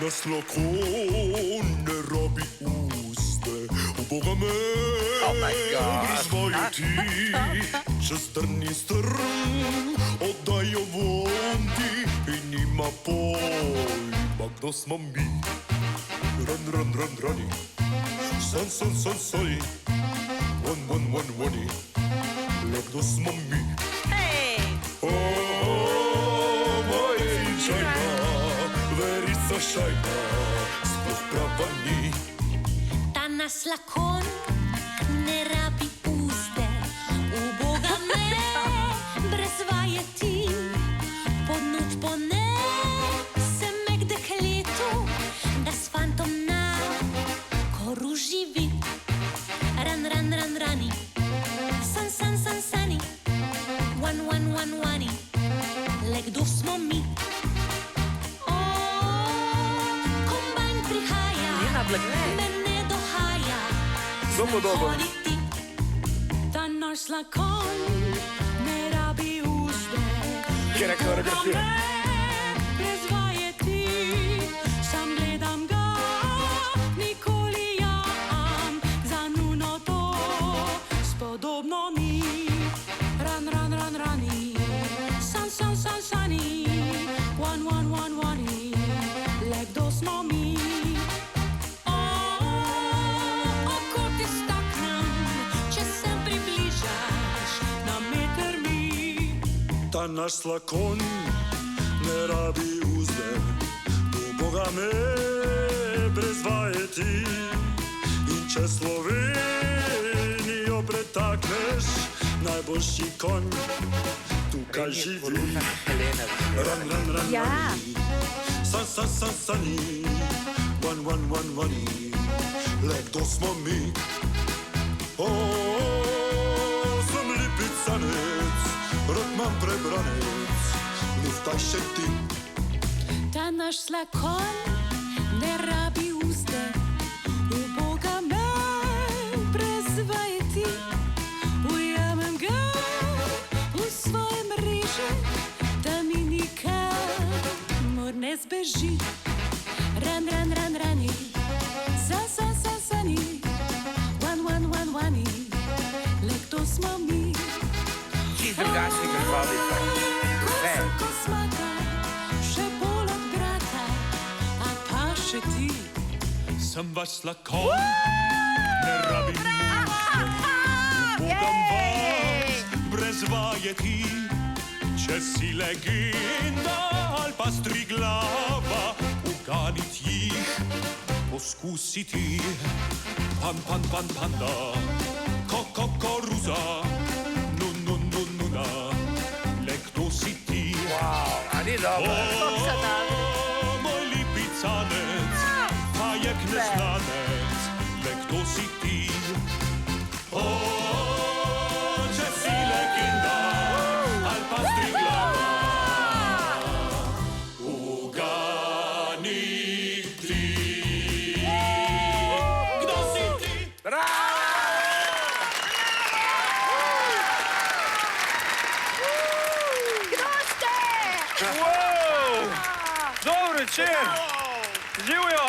nas lakon ne rabi uste, u Boga me prizvaje ti, čez drni strm oddajo vonti in nima pojma, kdo smo mi. Rani, sani, wani, le kdo smo mi. Verica šajna, sploh prava ni. Ta naš lakon ne rabi uste, u Boga me brez vajeti. Pod noč ponese me k dekletu, da s fantom na koru živi. Rani, sani, wani, le kdo smo mi. Mene dohaja znahoditi. Ta naš lakon ne rabi uste, Boga me brez vajeti. Sam gledam ga, nikoli jam, za nuno to spodobno ni. Rani, sani, wani, le kdo smo mi. Ta naš lakon ne rabi uzde, u Boga me brez vajeti. In če Slovenijo pretakneš, najboljši konj tukaj živi. Rani, sani, wani, le kdo smo mi. Sem Lipicanec, rod mam prebranec, luftaj še ti. Ta naš lakon ne rabi uste, u Boga me brez vajeti. Ujamem ga v svoje mreže, da mi nikamor ne zbeži. Rani, sani, wani, le kdo smo mi. Drugačni grbovi, Ko smaka, še bolj od brata, a pa še ti. Sem vaš lakon, ne rabim uste, upogam vas brez vajeti. Če si legenda ali pa striglava, uganit jih, poskusiti. Panda, koruza, nuna, le kdo si ti? A ni dobro. Moj Lipicanec, vajek neznanec, le kdo si ti? Če si legenda ali pa striglava, uganiti. Kdo si ti? Dober večer! Živijo!